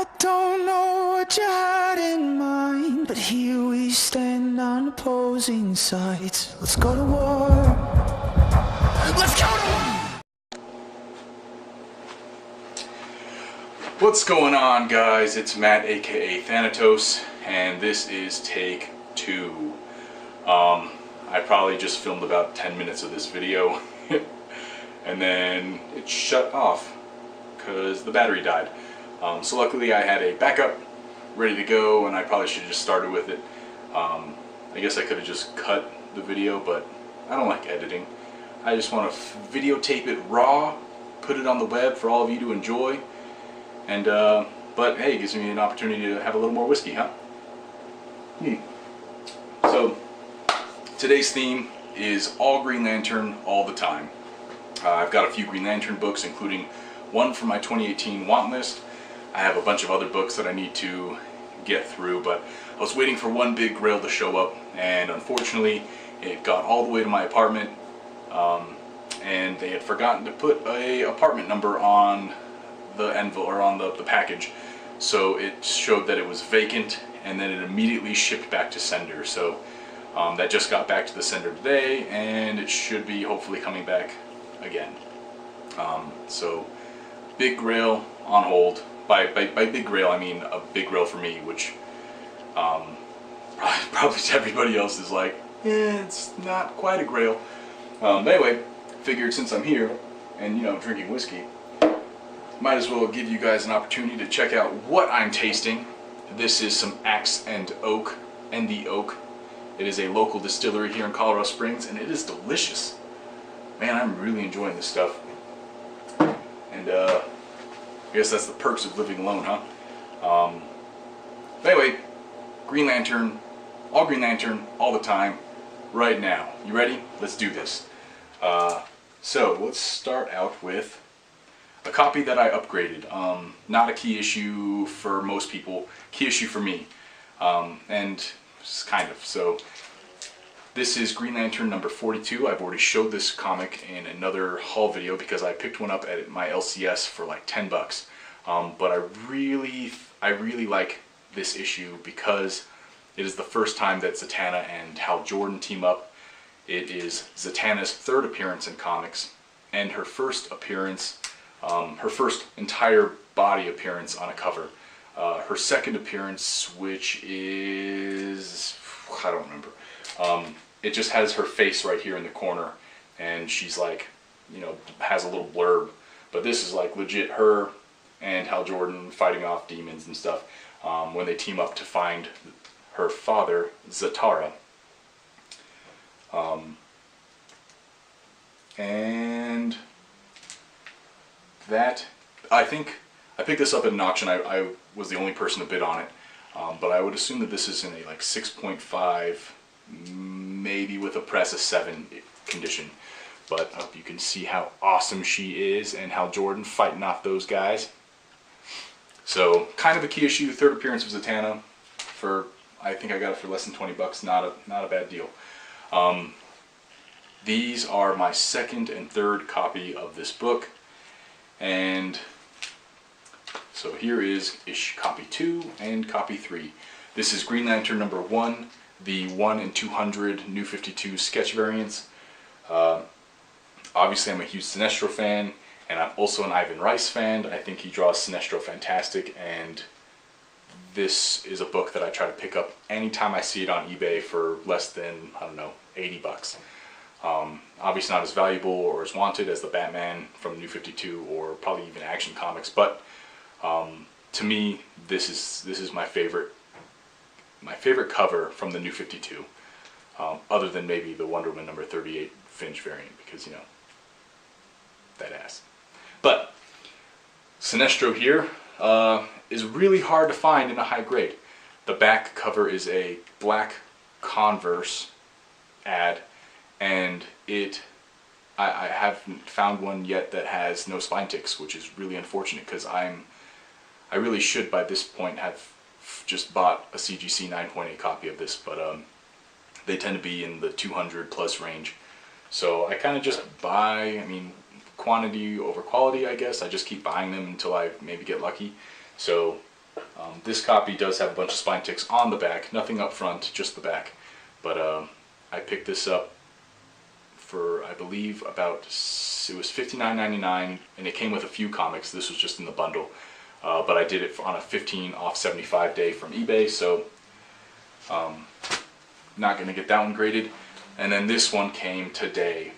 I don't know what you had in mind, but here we stand on opposing sides. Let's go to war. Let's go to war! What's going on, guys? It's Matt, aka Thanatos, and this is take 2. I probably just filmed about 10 minutes of this video and then it shut off because the battery died. So luckily I had a backup ready to go, and I probably should have just started with it. I guess I could have just cut the video, but I don't like editing. I just want to videotape it raw, put it on the web for all of you to enjoy, and but hey, it gives me an opportunity to have a little more whiskey, huh? So today's theme is all Green Lantern all the time. I've got a few Green Lantern books, including one from my 2018 want list. I have a bunch of other books that I need to get through, but I was waiting for one big grail to show up, and unfortunately it got all the way to my apartment, and they had forgotten to put a apartment number on the envelope, or on the package, so it showed that it was vacant, and then it immediately shipped back to sender. So that just got back to the sender today, and it should be hopefully coming back again. So big grail on hold. By big grail I mean a big grail for me, which probably to everybody else is like, it's not quite a grail. But anyway, figured since I'm here and, you know, drinking whiskey, might as well give you guys an opportunity to check out what I'm tasting. This is some Axe and Oak, and the Oak. It is a local distillery here in Colorado Springs, and it is delicious. Man, I'm really enjoying this stuff. And I guess that's the perks of living alone, huh? But anyway, Green Lantern, all the time, right now. You ready? Let's do this. So let's start out with a copy that I upgraded. Not a key issue for most people, key issue for me. And kind of. So this is Green Lantern number 42. I've already showed this comic in another haul video because I picked one up at my LCS for like 10 bucks. But I really like this issue because it is the first time that Zatanna and Hal Jordan team up. It is Zatanna's third appearance in comics, and her first appearance, her first entire body appearance on a cover. Her second appearance, which is, I don't remember. It just has her face right here in the corner, and she's like, you know, has a little blurb. But this is like legit her and Hal Jordan fighting off demons and stuff when they team up to find her father, Zatara. And that, I think, I picked this up at an auction. I was the only person to bid on it, but I would assume that this is in a like 6.5, maybe with a press a 7 condition. But I hope you can see how awesome she is, and Hal Jordan fighting off those guys. So kind of a key issue, third appearance of Zatanna. For, I think I got it for less than 20 bucks. Not a bad deal. These are my second and third copy of this book, and so here is copy 2 and copy 3. This is Green Lantern number 1, the 1 in 200 New 52 sketch variants. Obviously I'm a huge Sinestro fan, and I'm also an Ivan Reis fan. I think he draws Sinestro fantastic, and this is a book that I try to pick up anytime I see it on eBay for less than, I don't know, 80 bucks. Obviously not as valuable or as wanted as the Batman from New 52 or probably even Action Comics, but to me this is my favorite cover from the New 52, other than maybe the Wonder Woman number 38 Finch variant, because, you know, that ass. But Sinestro here is really hard to find in a high grade. The back cover is a black Converse ad, and I haven't found one yet that has no spine ticks, which is really unfortunate, because I really should by this point have just bought a CGC 9.8 copy of this, but they tend to be in the 200 plus range. So I kind of just buy, I mean, quantity over quality, I guess. I just keep buying them until I maybe get lucky. So This copy does have a bunch of spine ticks on the back, nothing up front, just the back. But I picked this up for, I believe, it was $59.99, and it came with a few comics. This was just in the bundle. But I did it on a 15 off 75 day from eBay, so not going to get that one graded. And then this one came today,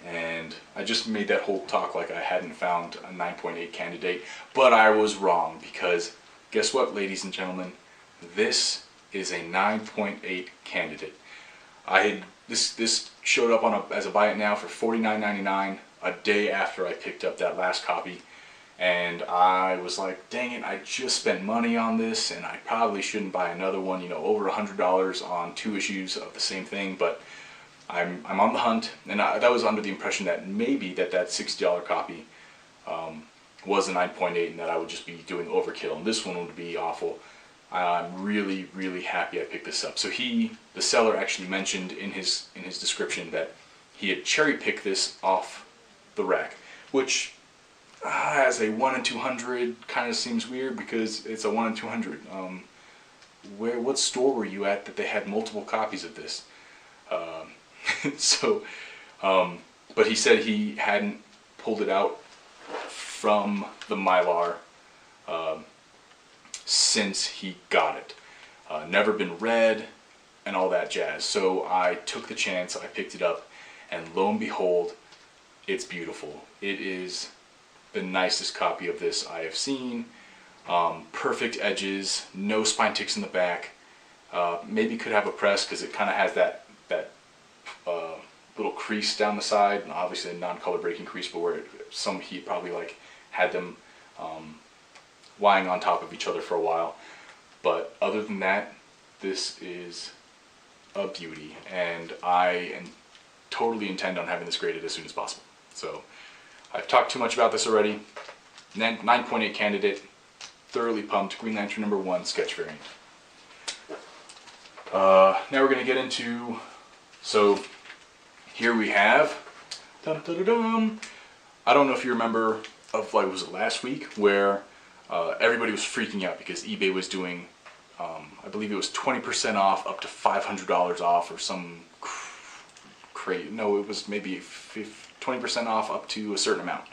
and I just made that whole talk like I hadn't found a 9.8 candidate, but I was wrong, because guess what, ladies and gentlemen, this is a 9.8 candidate. This showed up as a buy it now for $49.99 a day after I picked up that last copy, and I was like, dang it, I just spent money on this, and I probably shouldn't buy another one, you know, over $100 on 2 issues of the same thing. But I'm on the hunt, and that was under the impression that maybe that $60 copy was a 9.8 and that I would just be doing overkill, and this one would be awful. I'm really, really happy I picked this up. So the seller actually mentioned in his description that he had cherry-picked this off the rack, which as a 1 in 200 kind of seems weird, because it's a 1 in 200. What store were you at that they had multiple copies of this? But he said he hadn't pulled it out from the Mylar since he got it. Never been read and all that jazz. So I took the chance, I picked it up, and lo and behold, it's beautiful. It is the nicest copy of this I have seen. Perfect edges, no spine ticks in the back. Maybe could have a press, because it kind of has that little crease down the side, and obviously a non-color breaking crease, but where he probably like had them lying on top of each other for a while. But other than that, this is a beauty, and I totally intend on having this graded as soon as possible. So I've talked too much about this already. 9.8 candidate, thoroughly pumped. Green Lantern #1 sketch variant. Now we're going to get into, so here we have, I don't know if you remember of, like, was it last week, where everybody was freaking out because eBay was doing, I believe it was 20% off up to $500 off, or some crazy, no, it was maybe 20% off up to a certain amount.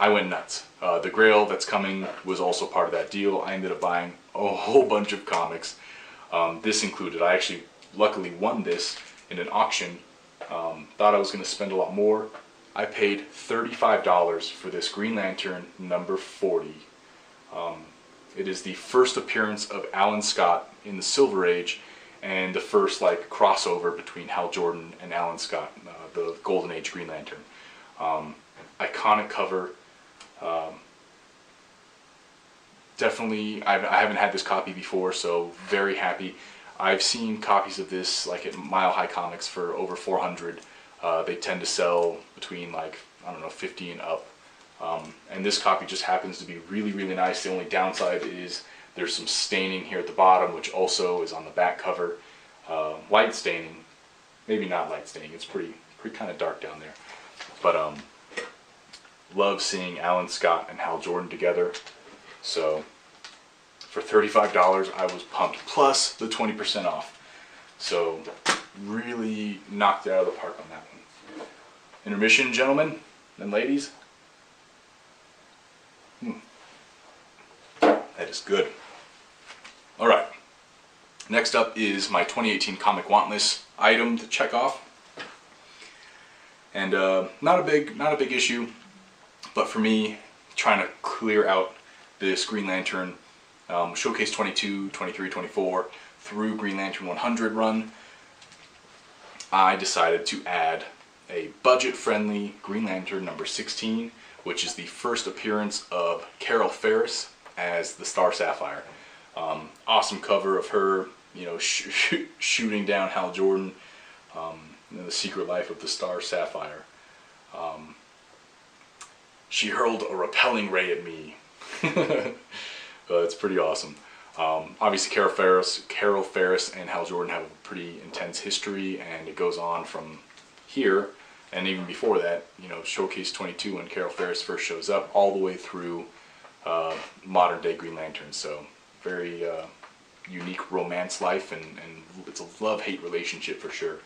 I went nuts. The Grail that's coming was also part of that deal. I ended up buying a whole bunch of comics. This included. I actually luckily won this in an auction. Thought I was going to spend a lot more. I paid $35 for this Green Lantern #40. It is the first appearance of Alan Scott in the Silver Age, and the first like crossover between Hal Jordan and Alan Scott, the Golden Age Green Lantern. Iconic cover. Definitely, I haven't had this copy before, so very happy. I've seen copies of this like at Mile High Comics for over $400. They tend to sell between, like, I don't know, 50 and up. And this copy just happens to be really, really nice. The only downside is there's some staining here at the bottom, which also is on the back cover. Light staining, maybe not light staining. It's pretty kind of dark down there. But love seeing Alan Scott and Hal Jordan together. So for $35, I was pumped. Plus the 20% off. So really knocked it out of the park on that one. Intermission, gentlemen and ladies. That is good. Alright. Next up is my 2018 comic want list item to check off. And not a big issue, but for me, trying to clear out this Green Lantern Showcase 22, 23, 24 through Green Lantern 100 run, I decided to add a budget-friendly Green Lantern #16, which is the first appearance of Carol Ferris as the Star Sapphire. Awesome cover of her, you know, shooting down Hal Jordan, you know, the secret life of the Star Sapphire. She hurled a repelling ray at me. It's pretty awesome. Obviously Carol Ferris and Hal Jordan have a pretty intense history, and it goes on from here, and even before that, you know, Showcase 22 when Carol Ferris first shows up, all the way through modern day Green Lantern. So very unique romance life, and it's a love-hate relationship for sure.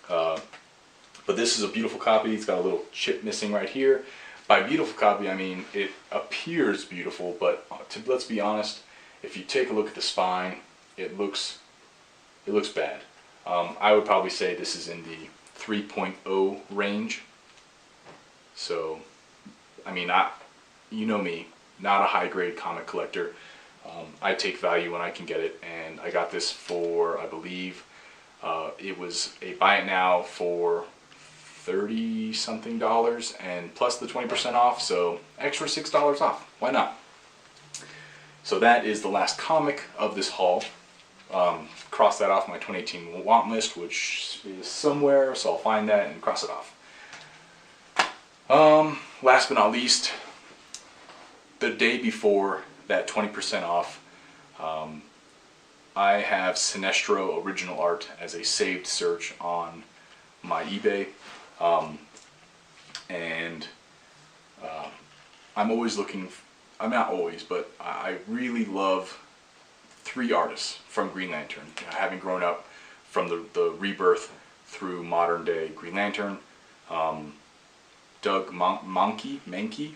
But this is a beautiful copy. It's got a little chip missing right here. By beautiful copy, I mean it appears beautiful, but let's be honest, if you take a look at the spine, it looks bad. I would probably say this is in the 3.0 range. So, I mean, you know me, not a high-grade comic collector. I take value when I can get it, and I got this for, I believe, it was a buy it now for $30-something, and plus the 20% off, so extra $6 off. Why not? So that is the last comic of this haul. Cross that off my 2018 want list, which is somewhere, so I'll find that and cross it off. Last but not least, the day before that 20% off, I have Sinestro original art as a saved search on my eBay, and I'm always looking, I'm not always, but I really love 3 artists from Green Lantern, having grown up from the rebirth through modern day Green Lantern. Doug Mahnke,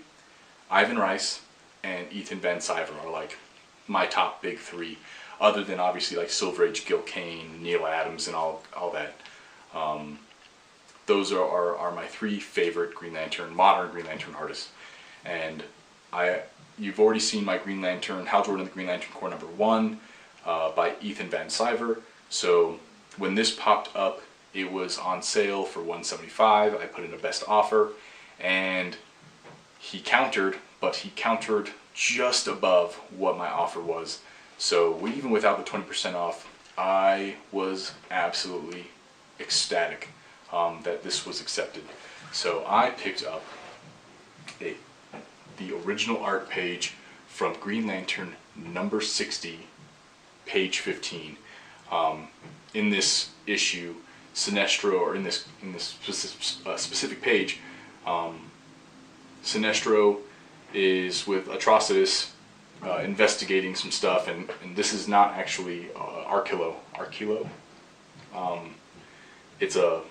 Ivan Reis, and Ethan Van Sciver are like my top big 3, other than obviously like Silver Age Gil Kane, Neil Adams, and all that. Those are my 3 favorite modern Green Lantern artists. And you've already seen my Green Lantern, Hal Jordan and the Green Lantern Corps #1 by Ethan Van Sciver. So when this popped up, it was on sale for $175. I put in a best offer, and he countered, but he countered just above what my offer was. So even without the 20% off, I was absolutely ecstatic that this was accepted. So I picked up the original art page from Green Lantern number 60, page 15. In this issue, Sinestro, or in this specific page, Sinestro is with Atrocitus investigating some stuff, and this is not actually Arkillo. It's a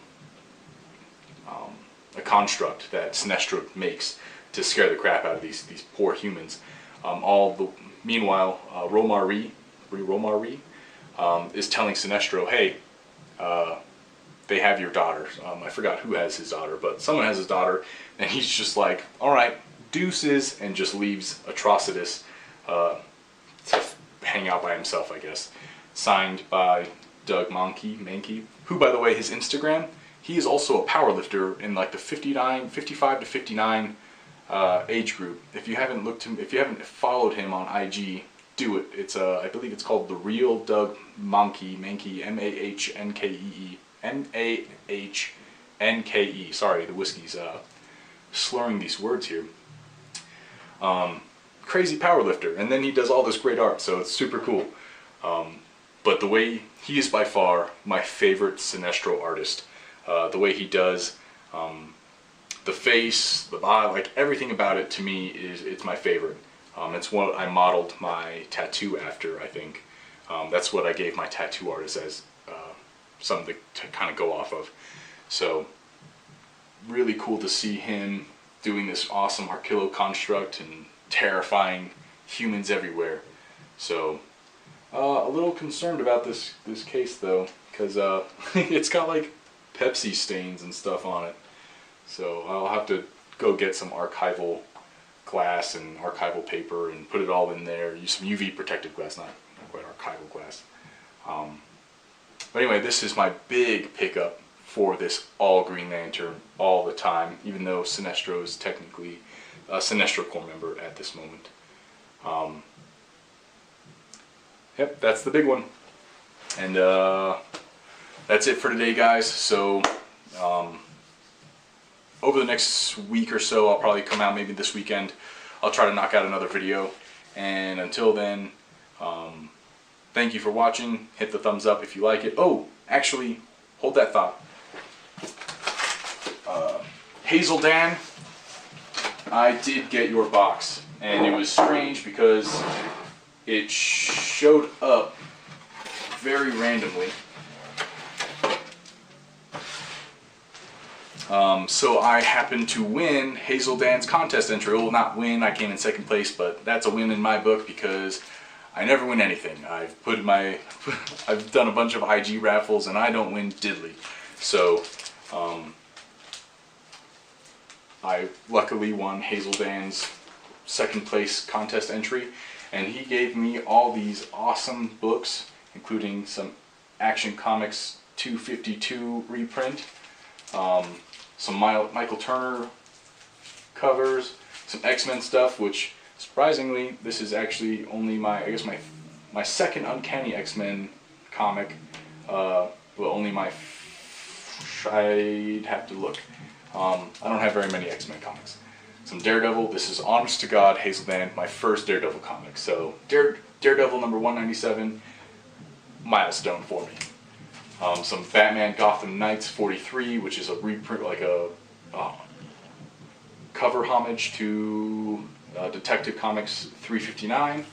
construct that Sinestro makes to scare the crap out of these poor humans. Meanwhile, Romar Ree is telling Sinestro, hey, they have your daughter. I forgot who has his daughter, but someone has his daughter, and he's just like, alright, deuces, and just leaves Atrocitus to hang out by himself, I guess. Signed by Doug Mahnke, who, by the way, his Instagram, he is also a powerlifter in like the 55 to 59 age group. If you haven't followed him on IG, do it. It's I believe it's called The Real Doug Mahnke, M-A-H-N-K-E. Sorry, the whiskey's slurring these words here. Crazy powerlifter, and then he does all this great art, so it's super cool. But the way he is by far my favorite Sinestro artist. The way he does the face, the body, like everything about it, to me it's my favorite. It's what I modeled my tattoo after, I think. That's what I gave my tattoo artist as something to kind of go off of. So really cool to see him doing this awesome Arkillo construct and terrifying humans everywhere. So a little concerned about this case though, because it's got like Pepsi stains and stuff on it. So I'll have to go get some archival glass and archival paper and put it all in there. Use some UV protected glass, not quite archival glass. But anyway, this is my big pickup for this all Green Lantern all the time, even though Sinestro is technically a Sinestro Corps member at this moment. Yep, that's the big one. And that's it for today, guys. So over the next week or so, I'll probably come out maybe this weekend. I'll try to knock out another video. And until then, thank you for watching. Hit the thumbs up if you like it. Oh, actually, hold that thought. Hazel Dan, I did get your box, and it was strange because it showed up very randomly. So I happened to win Hazel Dan's contest entry. Well, not win, I came in second place, but that's a win in my book because I never win anything. I've done a bunch of IG raffles and I don't win diddly. So I luckily won Hazel Dan's second place contest entry, and he gave me all these awesome books, including some Action Comics 252 reprint, some Michael Turner covers, some X-Men stuff, which surprisingly this is actually only my second Uncanny X-Men comic. Well, only I'd have to look. I don't have very many X-Men comics. Some Daredevil. This is honest to God Hazel Dan, my first Daredevil comic. So Daredevil number 197, milestone for me. Some Batman Gotham Knights 43, which is a reprint, like a cover homage to Detective Comics 359,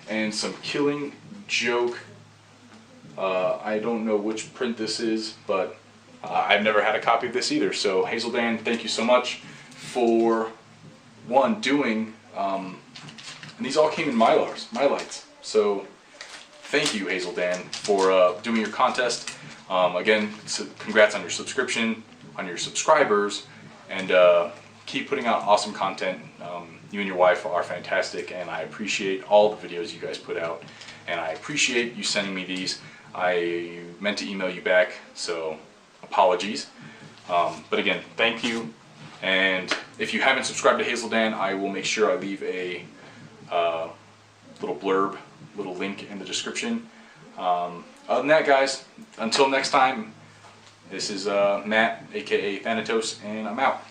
and some Killing Joke. I don't know which print this is, but I've never had a copy of this either. So Hazel Dan, thank you so much for doing. And these all came in Mylights. So thank you, Hazel Dan, for doing your contest. Again, congrats on your subscription, on your subscribers, and keep putting out awesome content. You and your wife are fantastic, and I appreciate all the videos you guys put out, and I appreciate you sending me these. I meant to email you back, so apologies. But again, thank you. And if you haven't subscribed to Hazel Dan, I will make sure I leave a little blurb, little link in the description. Other than that, guys, until next time, this is Matt, aka Thanatos, and I'm out.